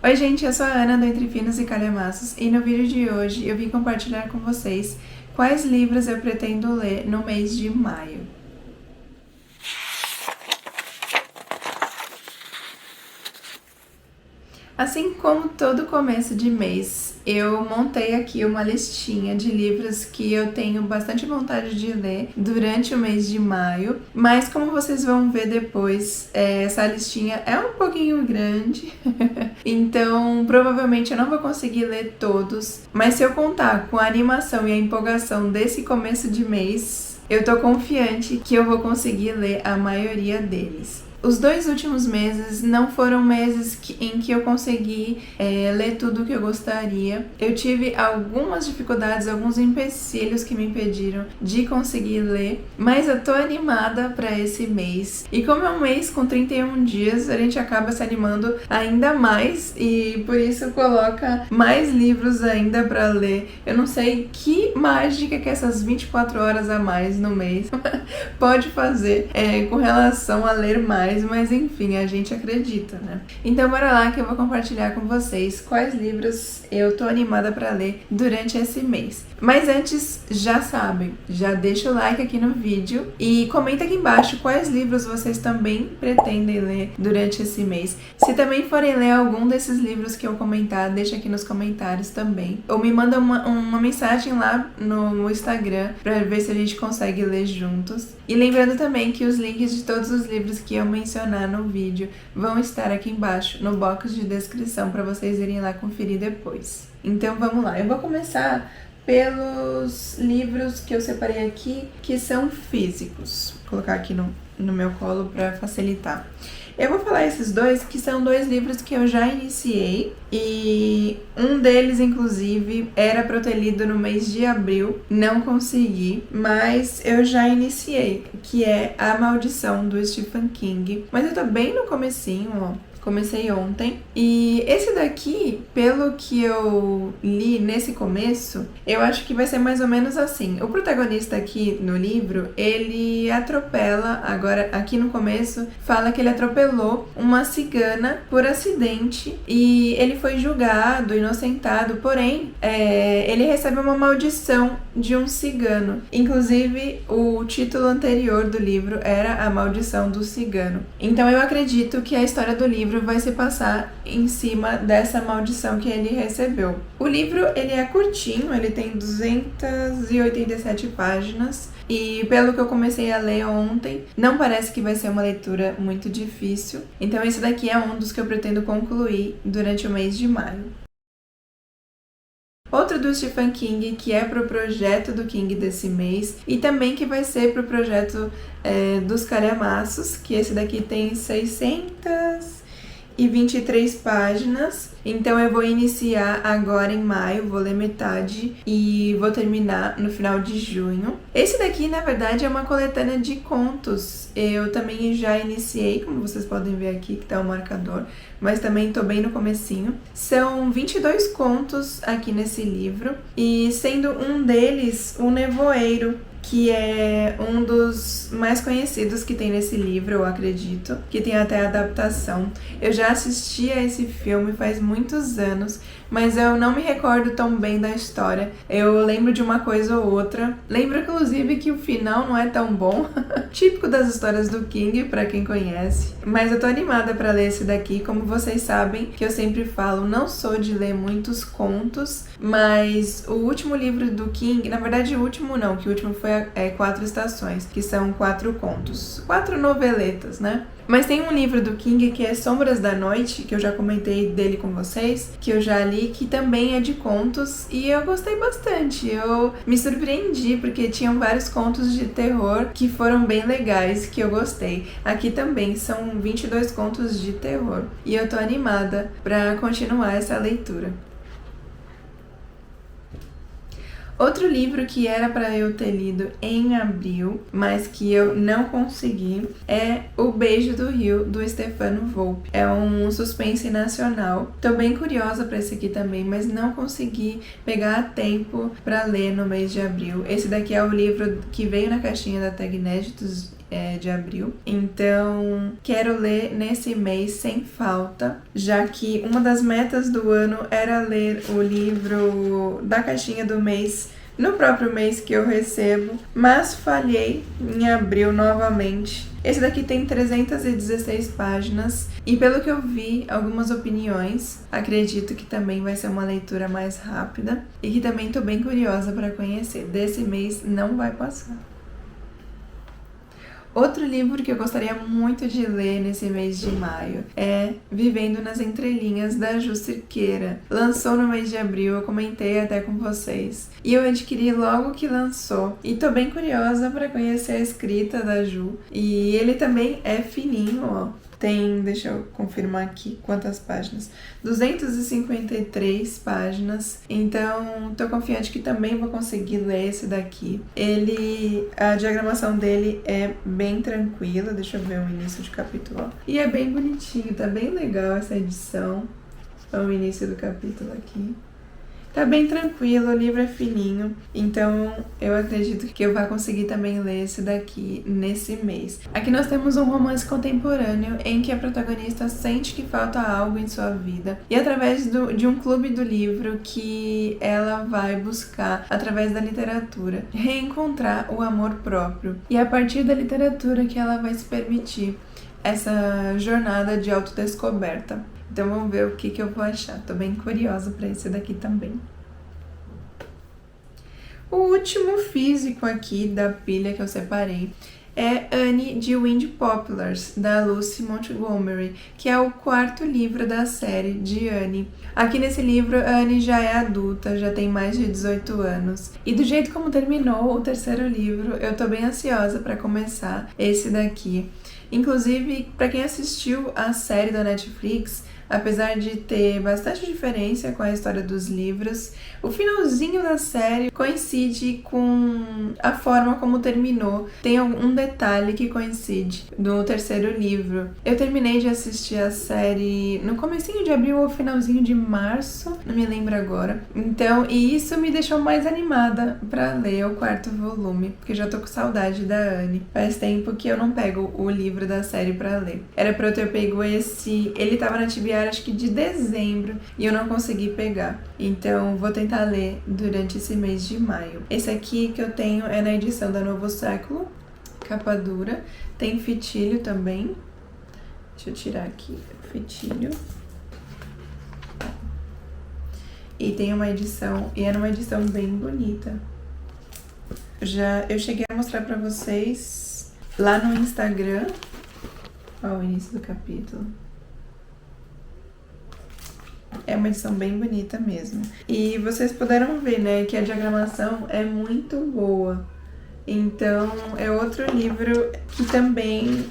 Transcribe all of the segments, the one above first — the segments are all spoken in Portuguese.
Oi gente, eu sou a Ana do Entre Finos e Calhamaços e no vídeo de hoje eu vim compartilhar com vocês quais livros eu pretendo ler no mês de maio. Assim como todo começo de mês, eu montei aqui uma listinha de livros que eu tenho bastante vontade de ler durante o mês de maio, mas como vocês vão ver depois, essa listinha é um pouquinho grande, então provavelmente eu não vou conseguir ler todos, mas se eu contar com a animação e a empolgação desse começo de mês, eu tô confiante que eu vou conseguir ler a maioria deles. Os 2 últimos meses não foram meses em que eu consegui ler tudo o que eu gostaria. Eu tive algumas dificuldades, alguns empecilhos que me impediram de conseguir ler, mas eu tô animada para esse mês. E como é um mês com 31 dias, a gente acaba se animando ainda mais e por isso coloca mais livros ainda para ler. Eu não sei que mágica que essas 24 horas a mais no mês pode fazer com relação a ler mais. Mas enfim, a gente acredita, né? Então bora lá que eu vou compartilhar com vocês quais livros eu tô animada para ler durante esse mês. Mas antes, já sabem, já deixa o like aqui no vídeo e comenta aqui embaixo quais livros vocês também pretendem ler durante esse mês. Se também forem ler algum desses livros que eu comentar, deixa aqui nos comentários também. Ou me manda uma mensagem lá no Instagram para ver se a gente consegue ler juntos. E lembrando também que os links de todos os livros que eu mencionar no vídeo vão estar aqui embaixo no box de descrição para vocês irem lá conferir depois. Então vamos lá, eu vou começar pelos livros que eu separei aqui que são físicos. Vou colocar aqui no meu colo para facilitar. Eu vou falar esses dois, que são 2 livros que eu já iniciei e um deles, inclusive, era para eu ter lido no mês de abril, não consegui, mas eu já iniciei, que é A Maldição, do Stephen King. Mas eu tô bem no comecinho, ó. Comecei ontem. E esse daqui, pelo que eu li nesse começo, eu acho que vai ser mais ou menos assim. O protagonista aqui no livro, ele atropela, agora aqui no começo, fala que ele atropelou uma cigana por acidente e ele foi julgado, inocentado, porém, ele recebe uma maldição de um cigano. Inclusive, o título anterior do livro era A Maldição do Cigano. Então eu acredito que a história do livro vai se passar em cima dessa maldição que ele recebeu. O livro, ele é curtinho, ele tem 287 páginas e pelo que eu comecei a ler ontem, não parece que vai ser uma leitura muito difícil. Então esse daqui é um dos que eu pretendo concluir durante o mês de maio. Outro do Stephen King, que é pro projeto do King desse mês e também que vai ser pro projeto dos Calhamaços, que esse daqui tem 623 páginas, então eu vou iniciar agora em maio, vou ler metade e vou terminar no final de junho. Esse daqui, na verdade, é uma coletânea de contos. Eu também já iniciei, como vocês podem ver aqui, que tá o marcador, mas também tô bem no comecinho. São 22 contos aqui nesse livro, e sendo um deles o Nevoeiro, que é um dos mais conhecidos que tem nesse livro, eu acredito, que tem até adaptação. Eu já assisti a esse filme faz muitos anos, mas eu não me recordo tão bem da história. Eu lembro de uma coisa ou outra. Lembro, inclusive, que o final não é tão bom. Típico das histórias do King, pra quem conhece. Mas eu tô animada pra ler esse daqui. Como vocês sabem, que eu sempre falo, não sou de ler muitos contos, mas o último livro do King, na verdade o último não, que o último foi 4 Estações, que são 4 contos, 4 noveletas, né? Mas tem um livro do King que é Sombras da Noite, que eu já comentei dele com vocês, que eu já li, que também é de contos, e eu gostei bastante. Eu me surpreendi, porque tinham vários contos de terror que foram bem legais, que eu gostei. Aqui também são 22 contos de terror, e eu tô animada pra continuar essa leitura. Outro livro que era para eu ter lido em abril, mas que eu não consegui, é O Beijo do Rio, do Stefano Volpe. É um suspense nacional. Tô bem curiosa para esse aqui também, mas não consegui pegar a tempo para ler no mês de abril. Esse daqui é o livro que veio na caixinha da Tag Inéditos de abril. Então, quero ler nesse mês sem falta, já que uma das metas do ano era ler o livro da caixinha do mês no próprio mês que eu recebo, mas falhei em abril novamente. Esse daqui tem 316 páginas e, pelo que eu vi, algumas opiniões, acredito que também vai ser uma leitura mais rápida e que também estou bem curiosa para conhecer. Desse mês não vai passar. Outro livro que eu gostaria muito de ler nesse mês de maio é Vivendo nas Entrelinhas, da Ju Cerqueira. Lançou no mês de abril, eu comentei até com vocês. E eu adquiri logo que lançou. E tô bem curiosa para conhecer a escrita da Ju. E ele também é fininho, ó. Tem, deixa eu confirmar aqui quantas páginas, 253 páginas, então tô confiante que também vou conseguir ler esse daqui. A diagramação dele é bem tranquila, deixa eu ver o início de capítulo, ó. E é bem bonitinho, tá bem legal essa edição, é o início do capítulo aqui. Tá bem tranquilo, o livro é fininho, então eu acredito que eu vou conseguir também ler esse daqui nesse mês. Aqui nós temos um romance contemporâneo em que a protagonista sente que falta algo em sua vida e através de um clube do livro que ela vai buscar, através da literatura, reencontrar o amor próprio. E é a partir da literatura que ela vai se permitir essa jornada de autodescoberta. Então vamos ver o que eu vou achar. Tô bem curiosa para esse daqui também. O último físico aqui da pilha que eu separei é Anne de Wind Poplars, da Lucy Montgomery, que é o 4º livro da série de Anne. Aqui nesse livro, a Anne já é adulta, já tem mais de 18 anos. E do jeito como terminou o 3º livro, eu tô bem ansiosa para começar esse daqui. Inclusive, para quem assistiu a série da Netflix, apesar de ter bastante diferença com a história dos livros, o finalzinho da série coincide com a forma como terminou. Tem um detalhe que coincide no 3º livro. Eu terminei de assistir a série no comecinho de abril ou finalzinho de março, não me lembro agora. Então, e isso me deixou mais animada para ler o 4º volume, porque já tô com saudade da Anne. Faz tempo que eu não pego o livro da série para ler. Era pra eu ter pego esse... Ele tava na TBR acho que de dezembro e eu não consegui pegar. Então vou tentar ler durante esse mês de maio. Esse aqui que eu tenho é na edição da Novo Século, capa dura. Tem fitilho também. Deixa eu tirar aqui o fitilho. E tem uma edição, e é uma edição bem bonita. Eu cheguei a mostrar pra vocês lá no Instagram. Ó, o início do capítulo. É uma edição bem bonita mesmo. E vocês puderam ver, né, que a diagramação é muito boa. Então, é outro livro que também,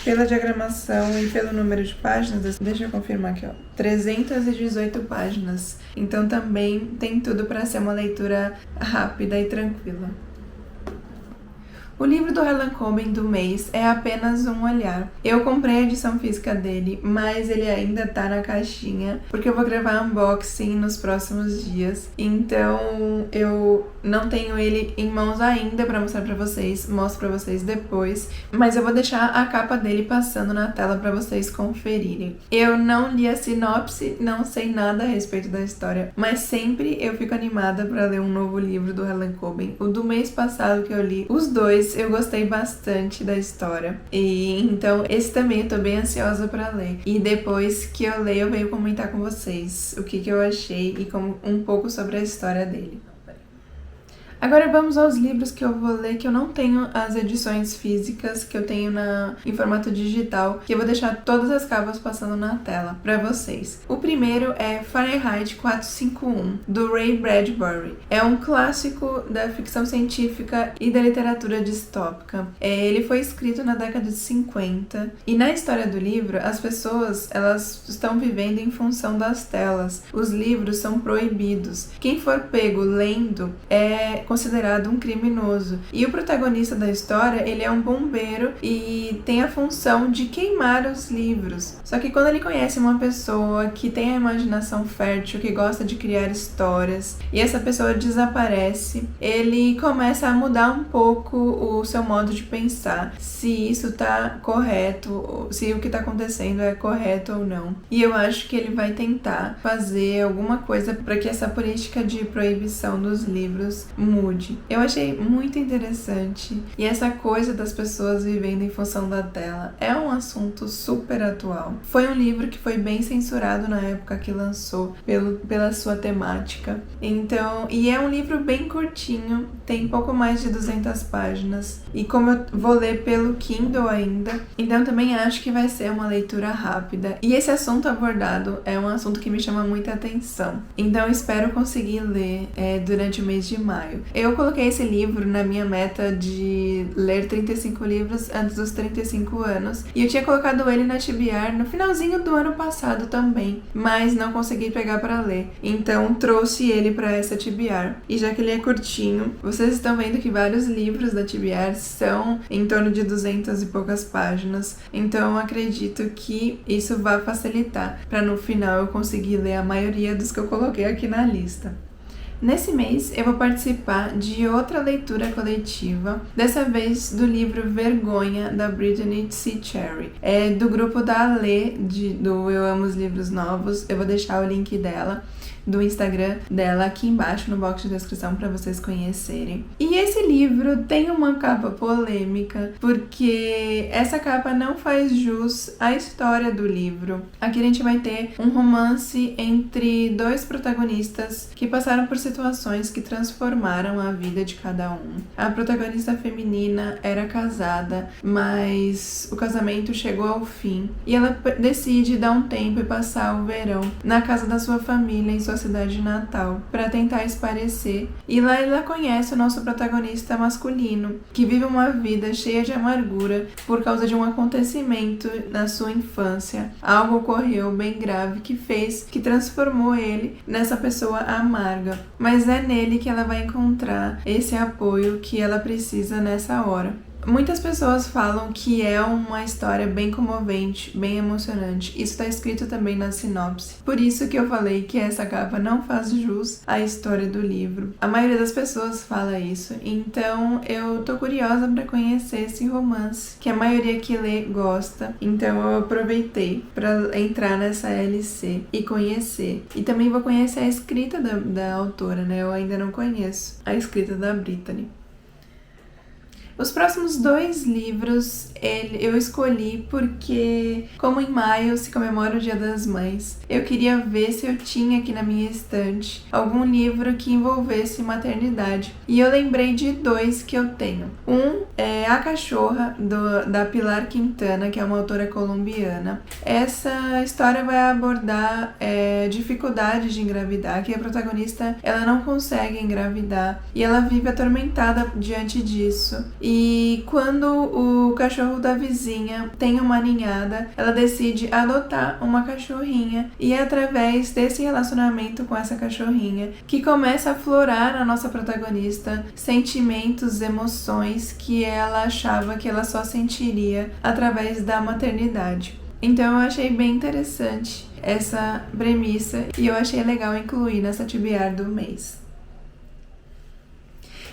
pela diagramação e pelo número de páginas, deixa eu confirmar aqui, ó, 318 páginas. Então, também tem tudo para ser uma leitura rápida e tranquila. O livro do Harlan Coben do mês é Apenas um Olhar. Eu comprei a edição física dele, mas ele ainda tá na caixinha, porque eu vou gravar unboxing nos próximos dias. Então eu não tenho ele em mãos ainda pra mostrar pra vocês, mostro pra vocês depois. Mas eu vou deixar a capa dele passando na tela pra vocês conferirem. Eu não li a sinopse, não sei nada a respeito da história, mas sempre eu fico animada pra ler um novo livro do Harlan Coben. O do mês passado que eu li, os dois, eu gostei bastante da história. E então esse também eu tô bem ansiosa pra ler. E depois que eu ler, eu venho comentar com vocês o que eu achei e um pouco sobre a história dele. Agora vamos aos livros que eu vou ler, que eu não tenho as edições físicas, que eu tenho em formato digital, que eu vou deixar todas as capas passando na tela pra vocês. O primeiro é Fahrenheit 451, do Ray Bradbury. É um clássico da ficção científica e da literatura distópica. Ele foi escrito na década de 50 e na história do livro, as pessoas elas estão vivendo em função das telas. Os livros são proibidos. Quem for pego lendo considerado um criminoso. E o protagonista da história, ele é um bombeiro e tem a função de queimar os livros. Só que quando ele conhece uma pessoa que tem a imaginação fértil, que gosta de criar histórias, e essa pessoa desaparece, ele começa a mudar um pouco o seu modo de pensar, se isso tá correto, se o que tá acontecendo é correto ou não. E eu acho que ele vai tentar fazer alguma coisa para que essa política de proibição dos livros mude. Eu achei muito interessante. E essa coisa das pessoas vivendo em função da tela é um assunto super atual. Foi um livro que foi bem censurado na época que lançou pela sua temática. Então, e é um livro bem curtinho, tem pouco mais de 200 páginas. E como eu vou ler pelo Kindle ainda, então também acho que vai ser uma leitura rápida. E esse assunto abordado é um assunto que me chama muita atenção. Então eu espero conseguir ler durante o mês de maio. Eu coloquei esse livro na minha meta de ler 35 livros antes dos 35 anos. E eu tinha colocado ele na TBR no finalzinho do ano passado também, mas não consegui pegar para ler. Então trouxe ele para essa TBR. E já que ele é curtinho, vocês estão vendo que vários livros da TBR são em torno de 200 e poucas páginas. Então eu acredito que isso vai facilitar para no final eu conseguir ler a maioria dos que eu coloquei aqui na lista. Nesse mês eu vou participar de outra leitura coletiva, dessa vez do livro Vergonha, da Brittany C. Cherry. É do grupo da Alê, do Eu Amo os Livros Novos. Eu vou deixar o link dela, do Instagram dela, aqui embaixo no box de descrição para vocês conhecerem. E esse livro tem uma capa polêmica, porque essa capa não faz jus à história do livro. Aqui a gente vai ter um romance entre dois protagonistas que passaram por situações que transformaram a vida de cada um. A protagonista feminina era casada, mas o casamento chegou ao fim e ela decide dar um tempo e passar o verão na casa da sua família em sua cidade natal para tentar esparecer. E lá ela conhece o nosso protagonista masculino, que vive uma vida cheia de amargura por causa de um acontecimento na sua infância. Algo ocorreu bem grave que transformou ele nessa pessoa amarga. Mas é nele que ela vai encontrar esse apoio que ela precisa nessa hora. Muitas pessoas falam que é uma história bem comovente, bem emocionante. Isso está escrito também na sinopse. Por isso que eu falei que essa capa não faz jus à história do livro. A maioria das pessoas fala isso. Então eu tô curiosa para conhecer esse romance, que a maioria que lê gosta. Então eu aproveitei para entrar nessa LC e conhecer. E também vou conhecer a escrita da autora, né? Eu ainda não conheço a escrita da Brittany. Os próximos 2 livros eu escolhi porque, como em maio se comemora o Dia das Mães, eu queria ver se eu tinha aqui na minha estante algum livro que envolvesse maternidade. E eu lembrei de 2 que eu tenho. Um é A Cachorra, da Pilar Quintana, que é uma autora colombiana. Essa história vai abordar dificuldade de engravidar, que a protagonista ela não consegue engravidar e ela vive atormentada diante disso. E quando o cachorro da vizinha tem uma ninhada, ela decide adotar uma cachorrinha. E é através desse relacionamento com essa cachorrinha que começa a aflorar na nossa protagonista sentimentos, emoções que ela achava que ela só sentiria através da maternidade. Então eu achei bem interessante essa premissa e eu achei legal incluir nessa TBR do mês.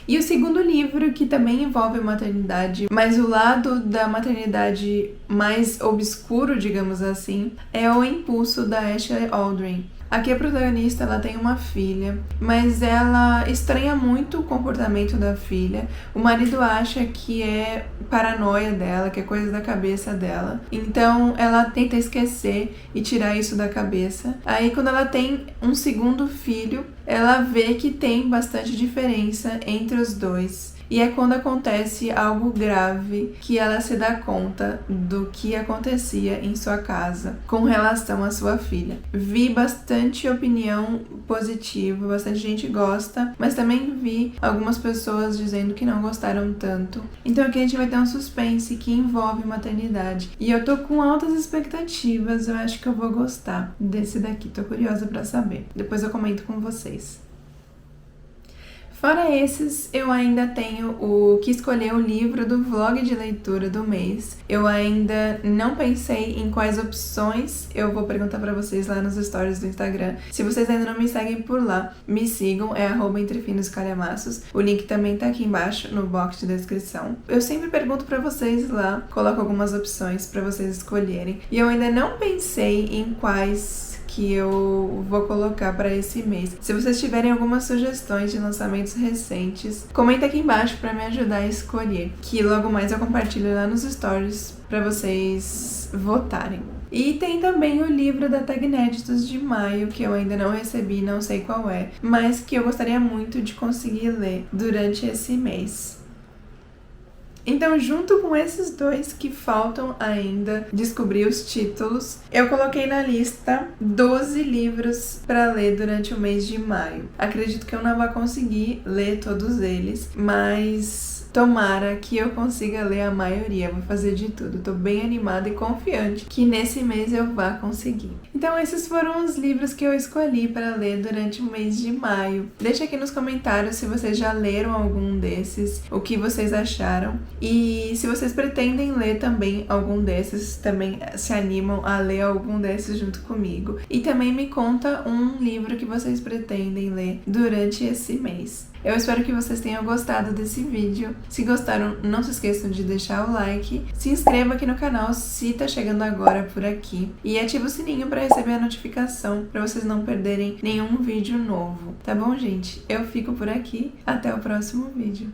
E o segundo livro, que também envolve maternidade, mas o lado da maternidade mais obscuro, digamos assim, é O Impulso, da Ashley Aldrin. Aqui a protagonista ela tem uma filha, mas ela estranha muito o comportamento da filha. O marido acha que é paranoia dela, que é coisa da cabeça dela. Então ela tenta esquecer e tirar isso da cabeça. Aí quando ela tem um segundo filho, ela vê que tem bastante diferença entre os dois. E é quando acontece algo grave que ela se dá conta do que acontecia em sua casa com relação à sua filha. Vi bastante opinião positiva, bastante gente gosta, mas também vi algumas pessoas dizendo que não gostaram tanto. Então aqui a gente vai ter um suspense que envolve maternidade. E eu tô com altas expectativas, eu acho que eu vou gostar desse daqui, tô curiosa pra saber. Depois eu comento com vocês. Fora esses, eu ainda tenho o que escolher o livro do vlog de leitura do mês. Eu ainda não pensei em quais opções eu vou perguntar pra vocês lá nos stories do Instagram. Se vocês ainda não me seguem por lá, me sigam, é @entrefinoscalhamaços. O link também tá aqui embaixo no box de descrição. Eu sempre pergunto pra vocês lá, coloco algumas opções pra vocês escolherem. E eu ainda não pensei em quais que eu vou colocar para esse mês. Se vocês tiverem algumas sugestões de lançamentos recentes, comenta aqui embaixo para me ajudar a escolher, que logo mais eu compartilho lá nos stories para vocês votarem. E tem também o livro da Tag Inéditos de maio, que eu ainda não recebi, não sei qual é, mas que eu gostaria muito de conseguir ler durante esse mês. Então, junto com esses dois que faltam ainda descobrir os títulos, eu coloquei na lista 12 livros para ler durante o mês de maio. Acredito que eu não vou conseguir ler todos eles, mas tomara que eu consiga ler a maioria. Vou fazer de tudo. Tô bem animada e confiante que nesse mês eu vá conseguir. Então, esses foram os livros que eu escolhi para ler durante o mês de maio. Deixa aqui nos comentários se vocês já leram algum desses, o que vocês acharam. E se vocês pretendem ler também algum desses, também se animam a ler algum desses junto comigo. E também me conta um livro que vocês pretendem ler durante esse mês. Eu espero que vocês tenham gostado desse vídeo. Se gostaram, não se esqueçam de deixar o like. Se inscreva aqui no canal se tá chegando agora por aqui. E ativa o sininho para receber a notificação, para vocês não perderem nenhum vídeo novo. Tá bom, gente? Eu fico por aqui. Até o próximo vídeo.